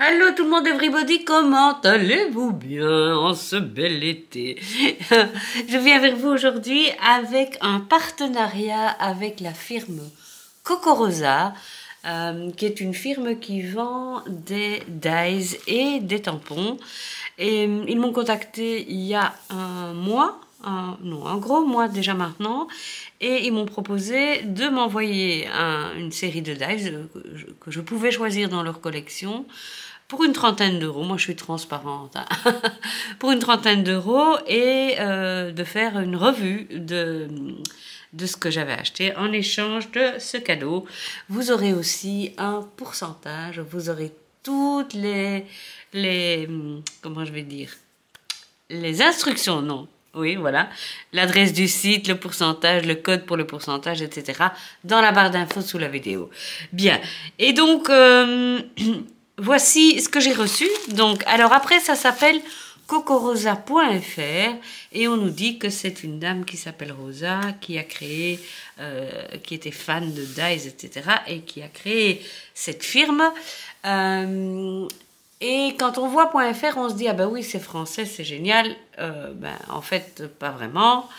Allô tout le monde, everybody, comment allez-vous bien en ce bel été? Je viens vers vous aujourd'hui avec un partenariat avec la firme Coco Rosa, qui est une firme qui vend des dyes et des tampons. Et ils m'ont contacté il y a un mois, un gros mois déjà maintenant, et ils m'ont proposé de m'envoyer une série de dyes que je pouvais choisir dans leur collection pour une trentaine d'euros. Moi, je suis transparente. Hein. Pour une trentaine d'euros et de faire une revue de ce que j'avais acheté. En échange de ce cadeau, vous aurez aussi un pourcentage. Vous aurez toutes comment je vais dire, les instructions, non. Oui, voilà. L'adresse du site, le pourcentage, le code pour le pourcentage, etc. dans la barre d'infos sous la vidéo. Bien. Et donc, voici ce que j'ai reçu. Donc, alors après, ça s'appelle cocorosa.fr et on nous dit que c'est une dame qui s'appelle Rosa, qui a créé, qui était fan de dyes, etc. et qui a créé cette firme. Et quand on voit .fr, on se dit, ah ben oui, c'est français, c'est génial. Ben, en fait, pas vraiment.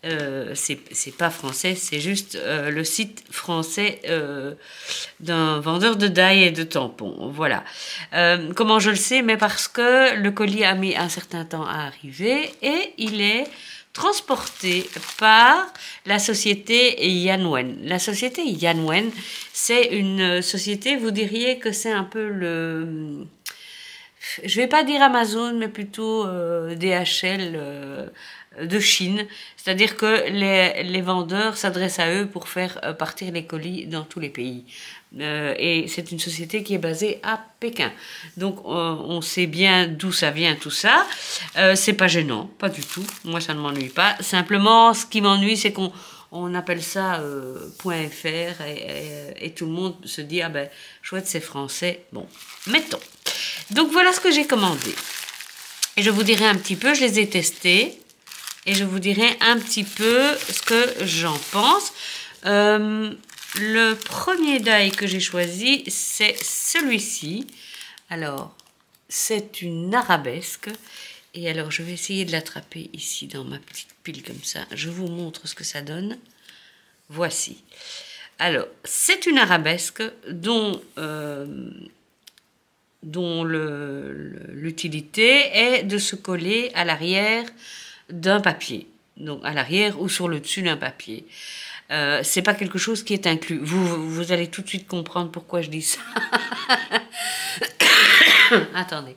C'est pas français, c'est juste le site français d'un vendeur de dye et de tampons. Voilà. Comment je le sais? Mais parce que le colis a mis un certain temps à arriver et il est transporté par la société Yanwen. La société Yanwen, c'est une société, vous diriez que c'est un peu le... Je vais pas dire Amazon, mais plutôt DHL de Chine. C'est-à-dire que les vendeurs s'adressent à eux pour faire partir les colis dans tous les pays. Et c'est une société qui est basée à Pékin. Donc on sait bien d'où ça vient tout ça. C'est pas gênant, pas du tout. Moi ça ne m'ennuie pas. Simplement, ce qui m'ennuie, c'est qu'on appelle ça .fr et tout le monde se dit ah ben chouette, c'est français. Bon, mettons. Donc voilà ce que j'ai commandé. Et je vous dirai un petit peu, je les ai testés. Et je vous dirai un petit peu ce que j'en pense. Le premier dye que j'ai choisi, c'est celui-ci. Alors, c'est une arabesque. Et alors, je vais essayer de l'attraper ici dans ma petite pile comme ça. Je vous montre ce que ça donne. Voici. Alors, c'est une arabesque dont l'utilité est de se coller à l'arrière d'un papier, donc à l'arrière ou sur le dessus d'un papier. C'est pas quelque chose qui est inclus. Vous allez tout de suite comprendre pourquoi je dis ça. Attendez,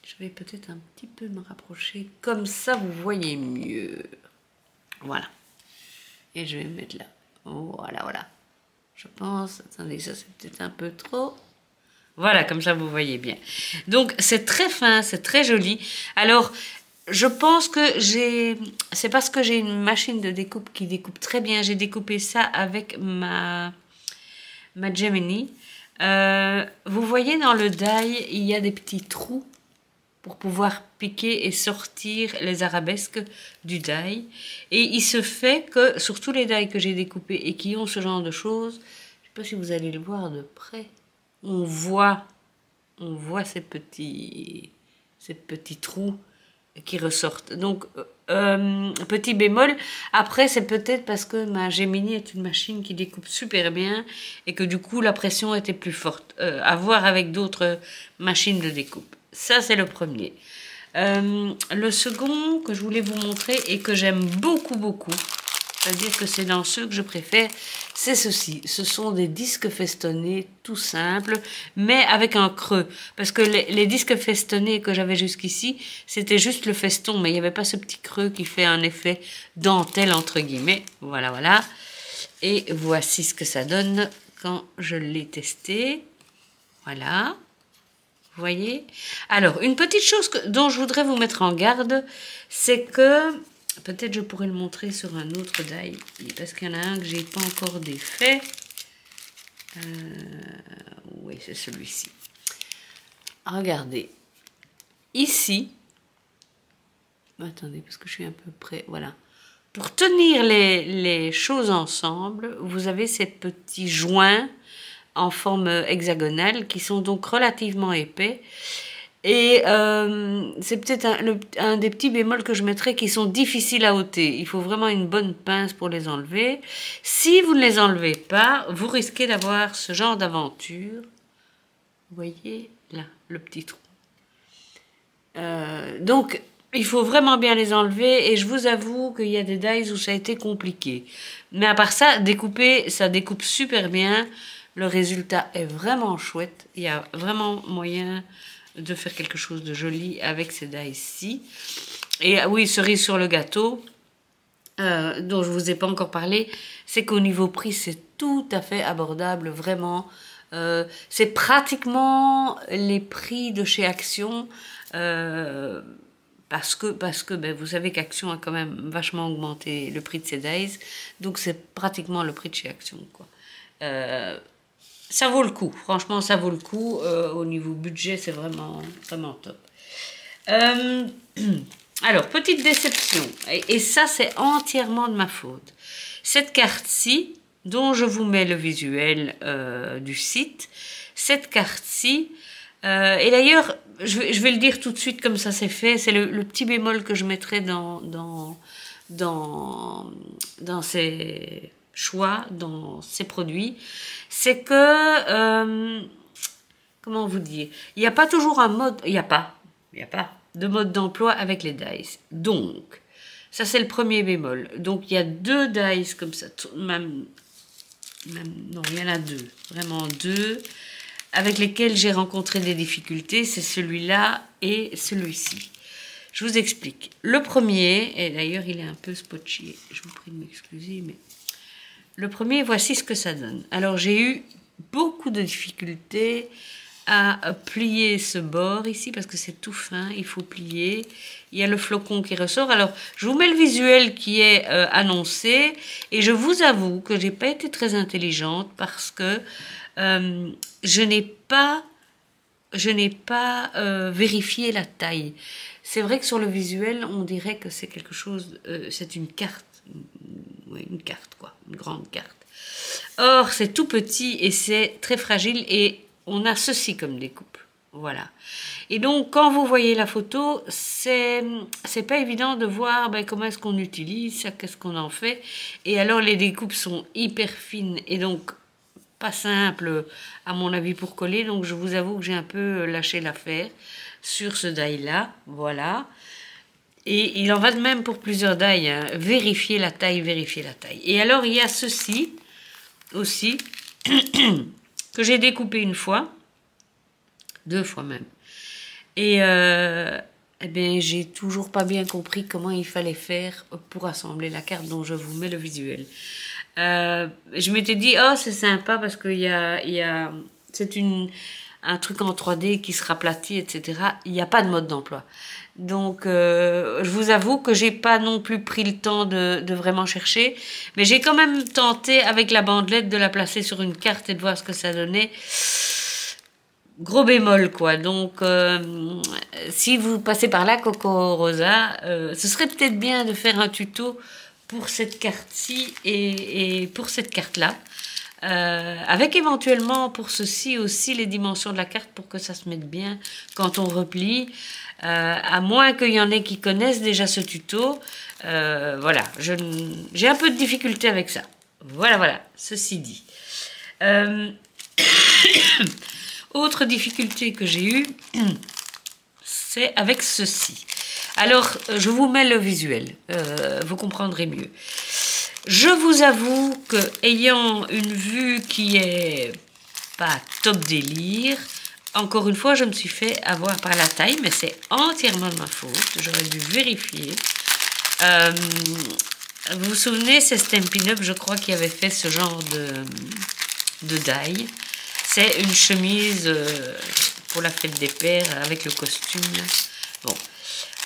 je vais peut-être un petit peu me rapprocher, comme ça vous voyez mieux. Voilà. Et je vais me mettre là. Voilà, voilà. Je pense, attendez, ça c'est peut-être un peu trop... Voilà, comme ça vous voyez bien. Donc c'est très fin, c'est très joli. Alors, je pense que c'est parce que j'ai une machine de découpe qui découpe très bien. J'ai découpé ça avec ma Gemini. Vous voyez dans le die, il y a des petits trous pour pouvoir piquer et sortir les arabesques du die. Et il se fait que sur tous les die que j'ai découpés et qui ont ce genre de choses, je ne sais pas si vous allez le voir de près, on voit ces petits trous qui ressortent. Donc, petit bémol. Après, c'est peut-être parce que ma Gemini est une machine qui découpe super bien et que du coup, la pression était plus forte. À voir avec d'autres machines de découpe. Ça, c'est le premier. Le second que je voulais vous montrer et que j'aime beaucoup, beaucoup, c'est-à-dire que c'est dans ceux que je préfère, c'est ceci. Ce sont des disques festonnés tout simples, mais avec un creux. Parce que les disques festonnés que j'avais jusqu'ici, c'était juste le feston, mais il n'y avait pas ce petit creux qui fait un effet dentelle, entre guillemets. Voilà, voilà. Et voici ce que ça donne quand je l'ai testé. Voilà. Vous voyez? Alors, une petite chose dont je voudrais vous mettre en garde, c'est que... Peut-être je pourrais le montrer sur un autre die, parce qu'il y en a un que j'ai pas encore défait. Oui, c'est celui-ci. Regardez. Ici, attendez, parce que je suis un peu près, voilà. Pour tenir les choses ensemble, vous avez ces petits joints en forme hexagonale qui sont donc relativement épais. Et c'est peut-être un des petits bémols que je mettrais qui sont difficiles à ôter. Il faut vraiment une bonne pince pour les enlever. Si vous ne les enlevez pas, vous risquez d'avoir ce genre d'aventure. Vous voyez là, le petit trou. Donc, il faut vraiment bien les enlever et je vous avoue qu'il y a des dies où ça a été compliqué. Mais à part ça, découper, ça découpe super bien. Le résultat est vraiment chouette. Il y a vraiment moyen de faire quelque chose de joli avec ces dies-ci. Et oui, cerise sur le gâteau, dont je vous ai pas encore parlé, c'est qu'au niveau prix, c'est tout à fait abordable, vraiment. C'est pratiquement les prix de chez Action, parce que ben, vous savez qu'Action a quand même vachement augmenté le prix de ses dies, donc c'est pratiquement le prix de chez Action, quoi. Ça vaut le coup, franchement ça vaut le coup, au niveau budget c'est vraiment, vraiment top. Alors, petite déception, et ça c'est entièrement de ma faute. Cette carte-ci, dont je vous mets le visuel du site, cette carte-ci, et d'ailleurs je vais le dire tout de suite comme ça c'est fait, c'est le petit bémol que je mettrai dans ces choix, dans ces produits, c'est que, comment vous dire, il n'y a pas toujours un mode, il n'y a pas de mode d'emploi avec les dies. Donc, ça c'est le premier bémol. Donc il y a deux dies comme ça, même non, il y en a deux, vraiment deux, avec lesquels j'ai rencontré des difficultés, c'est celui-là et celui-ci. Je vous explique. Le premier, et d'ailleurs il est un peu spotché, je vous prie de m'excuser, mais le premier, voici ce que ça donne. Alors j'ai eu beaucoup de difficultés à plier ce bord ici parce que c'est tout fin, il faut plier. Il y a le flocon qui ressort. Alors je vous mets le visuel qui est annoncé et je vous avoue que j'ai pas été très intelligente parce que je n'ai pas vérifié la taille. C'est vrai que sur le visuel, on dirait que c'est quelque chose, c'est une carte, une carte quoi, une grande carte. Or, c'est tout petit et c'est très fragile et on a ceci comme découpe. Voilà. Et donc, quand vous voyez la photo, c'est pas évident de voir ben, comment est-ce qu'on utilise ça, qu'est-ce qu'on en fait. Et alors, les découpes sont hyper fines et donc pas simples, à mon avis, pour coller. Donc, je vous avoue que j'ai un peu lâché l'affaire sur ce die-là. Voilà. Et il en va de même pour plusieurs die. Hein. Vérifiez la taille, vérifiez la taille. Et alors, il y a ceci aussi, que j'ai découpé une fois, deux fois même. Et eh bien, j'ai toujours pas bien compris comment il fallait faire pour assembler la carte dont je vous mets le visuel. Je m'étais dit, oh, c'est sympa parce qu'il c'est un truc en 3D qui sera aplati, etc. Il n'y a pas de mode d'emploi. Donc, je vous avoue que j'ai pas non plus pris le temps de vraiment chercher, mais j'ai quand même tenté avec la bandelette de la placer sur une carte et de voir ce que ça donnait. Gros bémol, quoi. Donc, si vous passez par là, Coco Rosa, ce serait peut-être bien de faire un tuto pour cette carte-ci et pour cette carte-là. Avec éventuellement pour ceci aussi les dimensions de la carte pour que ça se mette bien quand on replie, à moins qu'il y en ait qui connaissent déjà ce tuto. Voilà, j'ai un peu de difficulté avec ça. Voilà, ceci dit. Autre difficulté que j'ai eue, c'est avec ceci. Alors, je vous mets le visuel, vous comprendrez mieux. Je vous avoue que, ayant une vue qui est pas top délire, encore une fois, je me suis fait avoir par la taille, mais c'est entièrement de ma faute. J'aurais dû vérifier. Vous vous souvenez, c'est Stampin' Up, je crois, qui avait fait ce genre de die. C'est une chemise pour la fête des pères avec le costume. Bon.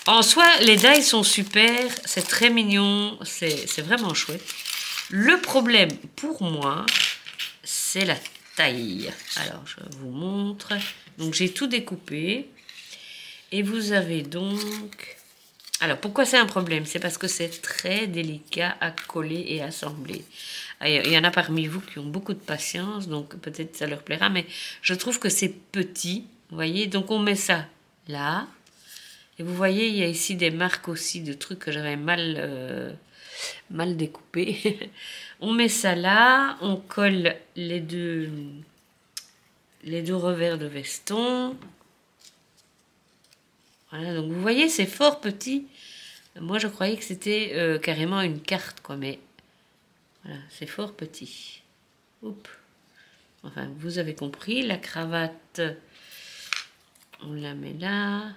En soi, les dies sont super, c'est très mignon, c'est vraiment chouette. Le problème pour moi, c'est la taille. Alors, je vous montre. Donc, j'ai tout découpé. Et vous avez donc... Alors, pourquoi c'est un problème? C'est parce que c'est très délicat à coller et assembler. Il y en a parmi vous qui ont beaucoup de patience, donc peut-être ça leur plaira, mais je trouve que c'est petit, vous voyez? Donc, on met ça là. Et vous voyez, il y a ici des marques aussi de trucs que j'avais mal découpés. On met ça là, on colle les deux revers de veston. Voilà, donc vous voyez, c'est fort petit. Moi, je croyais que c'était carrément une carte, quoi, mais voilà, c'est fort petit. Oups. Enfin, vous avez compris, la cravate, on la met là.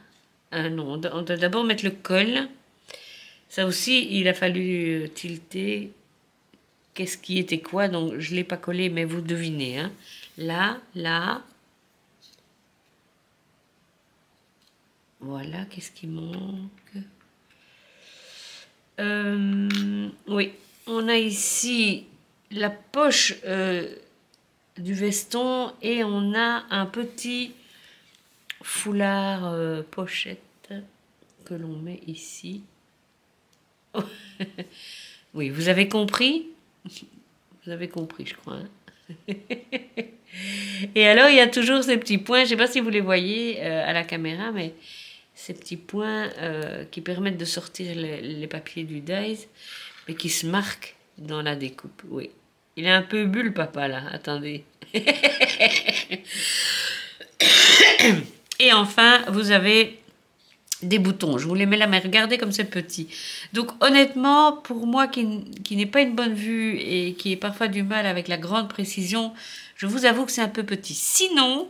Non, on doit d'abord mettre le col. Ça aussi, il a fallu tilter qu'est-ce qui était quoi, donc je ne l'ai pas collé, mais vous devinez. Hein. Là, là. Voilà, qu'est-ce qui manque? Oui, on a ici la poche du veston et on a un petit foulard pochette que l'on met ici. Oui, vous avez compris? Vous avez compris, je crois. Hein. Et alors, il y a toujours ces petits points, je ne sais pas si vous les voyez à la caméra, mais ces petits points qui permettent de sortir les papiers du dies, mais qui se marquent dans la découpe. Oui. Il est un peu bulle, papa, là. Attendez. Et enfin, vous avez des boutons. Je vous les mets là, mais regardez comme c'est petit. Donc, honnêtement, pour moi qui n'ai pas une bonne vue et qui ai parfois du mal avec la grande précision, je vous avoue que c'est un peu petit. Sinon,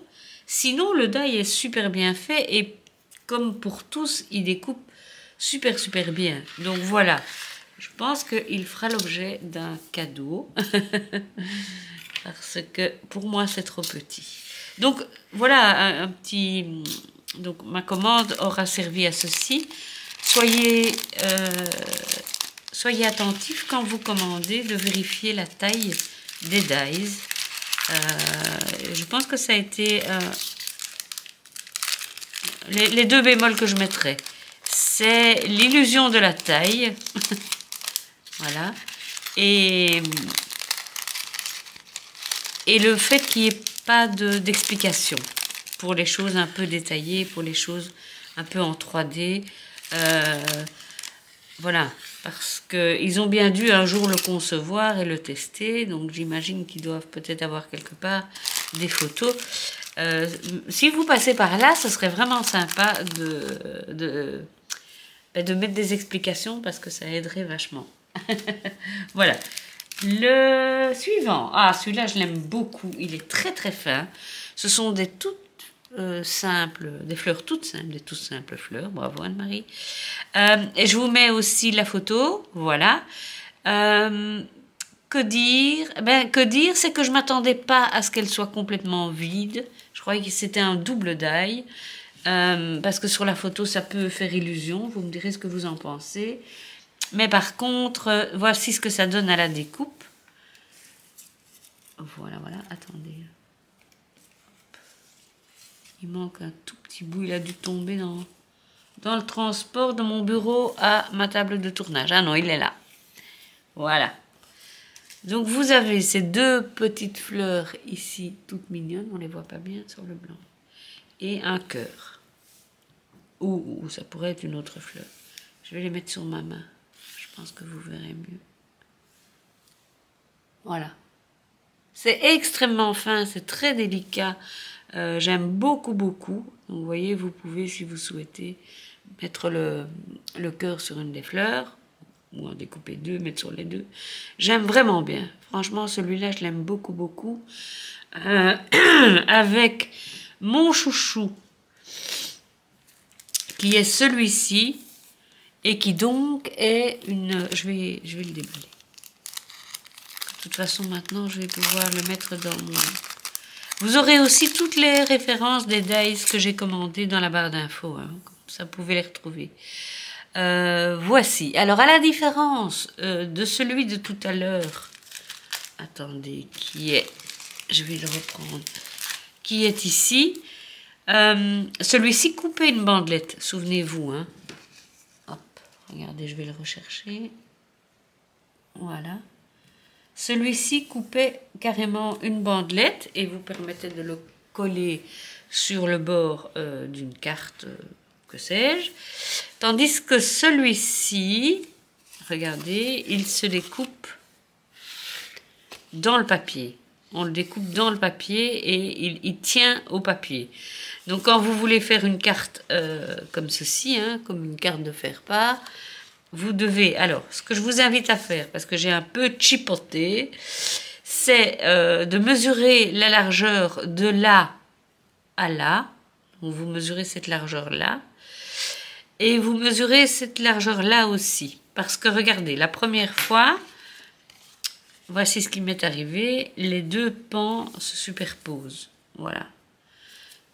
le die est super bien fait et comme pour tous, il découpe super bien. Donc voilà, je pense qu'il fera l'objet d'un cadeau parce que pour moi c'est trop petit. Donc voilà un petit... Donc ma commande aura servi à ceci. Soyez attentifs quand vous commandez de vérifier la taille des dies. Je pense que ça a été... les deux bémols que je mettrai, c'est l'illusion de la taille, voilà, et le fait qu'il n'y ait pas d'explication pour les choses un peu détaillées, pour les choses un peu en 3D, voilà, parce qu'ils ont bien dû un jour le concevoir et le tester, donc j'imagine qu'ils doivent peut-être avoir quelque part des photos. Si vous passez par là, ce serait vraiment sympa de mettre des explications parce que ça aiderait vachement. Voilà. Le suivant. Ah, celui-là, je l'aime beaucoup. Il est très fin. Ce sont des toutes simples, des fleurs toutes simples, des toutes simples fleurs. Bravo Anne-Marie. Et je vous mets aussi la photo. Voilà. Que dire? Que dire, c'est que je ne m'attendais pas à ce qu'elle soit complètement vide. Je croyais que c'était un double die. Parce que sur la photo, ça peut faire illusion. Vous me direz ce que vous en pensez. Mais par contre, voici ce que ça donne à la découpe. Voilà. Attendez. Il manque un tout petit bout. Il a dû tomber dans le transport de mon bureau à ma table de tournage. Ah non, il est là. Voilà. Donc vous avez ces deux petites fleurs ici, toutes mignonnes, on ne les voit pas bien sur le blanc, et un cœur, ou ça pourrait être une autre fleur. Je vais les mettre sur ma main, je pense que vous verrez mieux. Voilà. C'est extrêmement fin, c'est très délicat, j'aime beaucoup. Donc vous voyez, vous pouvez, si vous souhaitez, mettre le cœur sur une des fleurs, ou en découper deux, mettre sur les deux. J'aime vraiment bien. Franchement, celui-là, je l'aime beaucoup. Avec mon chouchou, qui est celui-ci, et qui donc est une... Je vais le déballer. De toute façon, maintenant, je vais pouvoir le mettre dans mon... Vous aurez aussi toutes les références des dies que j'ai commandées dans la barre d'infos. Hein. Ça, vous pouvez les retrouver. Voici. Alors, à la différence de celui de tout à l'heure, attendez, qui est, je vais le reprendre, qui est ici, celui-ci coupait une bandelette, souvenez-vous, hein. Hop. Regardez, je vais le rechercher. Voilà. Celui-ci coupait carrément une bandelette et vous permettait de le coller sur le bord d'une carte, que sais-je. Tandis que celui-ci, regardez, il se découpe dans le papier. On le découpe dans le papier et il tient au papier. Donc quand vous voulez faire une carte comme ceci, hein, comme une carte de faire-part, vous devez, alors ce que je vous invite à faire, parce que j'ai un peu chipoté, c'est de mesurer la largeur de là à là. Donc vous mesurez cette largeur-là. Et vous mesurez cette largeur-là aussi. Parce que regardez, la première fois, voici ce qui m'est arrivé, les deux pans se superposent. Voilà.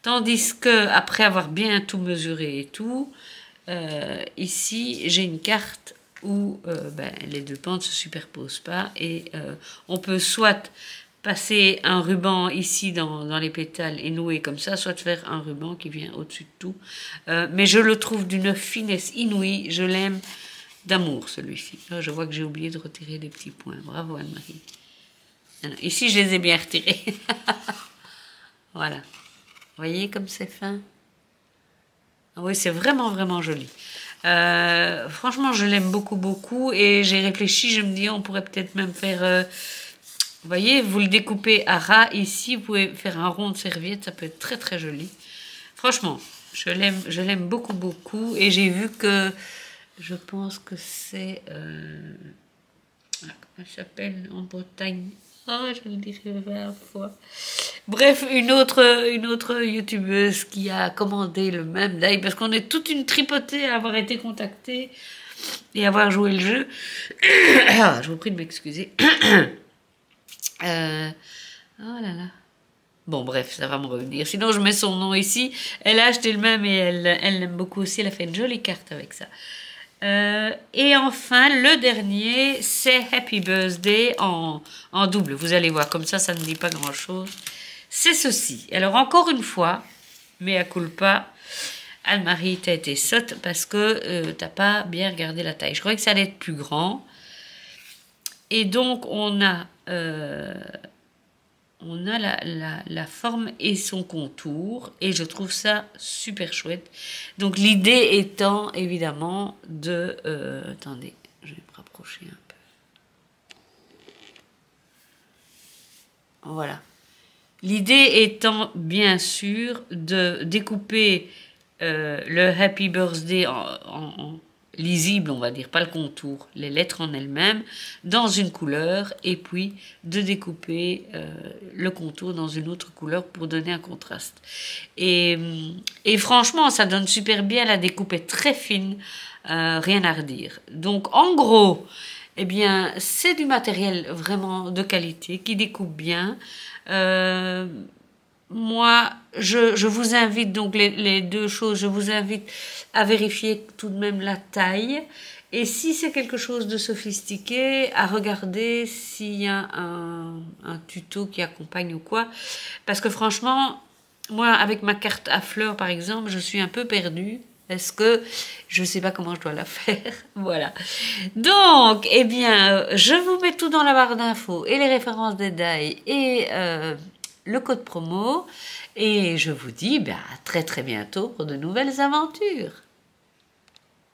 Tandis que, après avoir bien tout mesuré et tout, ici, j'ai une carte où les deux pans ne se superposent pas et on peut soit passer un ruban ici dans les pétales et nouer comme ça, soit faire un ruban qui vient au-dessus de tout. Mais je le trouve d'une finesse inouïe, je l'aime d'amour celui-ci. Je vois que j'ai oublié de retirer les petits points. Bravo Anne-Marie. Ici, je les ai bien retirés. Voilà. Vous voyez comme c'est fin? Oui, c'est vraiment, vraiment joli. Franchement, je l'aime beaucoup, beaucoup. Et j'ai réfléchi, je me dis, on pourrait peut-être même faire... vous voyez, vous le découpez à ras ici. Vous pouvez faire un rond de serviette. Ça peut être très, très joli. Franchement, je l'aime beaucoup, beaucoup. Et j'ai vu que... Je pense que c'est... comment elle s'appelle en Bretagne? Oh, je le dirai 20 fois. Bref, une autre youtubeuse qui a commandé le même die, parce qu'on est toute une tripotée à avoir été contactée et avoir joué le jeu. Je vous prie de m'excuser. Oh là là. Bon, bref, ça va me revenir. Sinon, je mets son nom ici. Elle a acheté le même et elle l'aime beaucoup aussi. Elle a fait une jolie carte avec ça. Et enfin, le dernier, c'est Happy Birthday en double. Vous allez voir, comme ça ne dit pas grand-chose. C'est ceci. Alors, encore une fois, mea culpa, Anne-Marie, t'as été sotte parce que t'as pas bien regardé la taille. Je croyais que ça allait être plus grand. Et donc, on a la forme et son contour, et je trouve ça super chouette. Donc l'idée étant évidemment de... attendez, je vais me rapprocher un peu. Voilà. L'idée étant bien sûr de découper le Happy Birthday en lisible, on va dire, pas le contour, les lettres en elles-mêmes, dans une couleur, et puis de découper le contour dans une autre couleur pour donner un contraste. Et franchement, ça donne super bien, la découpe est très fine, rien à redire. Donc, en gros, eh bien, c'est du matériel vraiment de qualité, qui découpe bien. Moi, je vous invite, donc les deux choses, je vous invite à vérifier tout de même la taille. Et si c'est quelque chose de sophistiqué, à regarder s'il y a un tuto qui accompagne ou quoi. Parce que franchement, moi, avec ma carte à fleurs, par exemple, je suis un peu perdue. Parce que je ne sais pas comment je dois la faire. Voilà. Donc, eh bien, je vous mets tout dans la barre d'infos et les références des die et... le code promo, et je vous dis à très très bientôt pour de nouvelles aventures.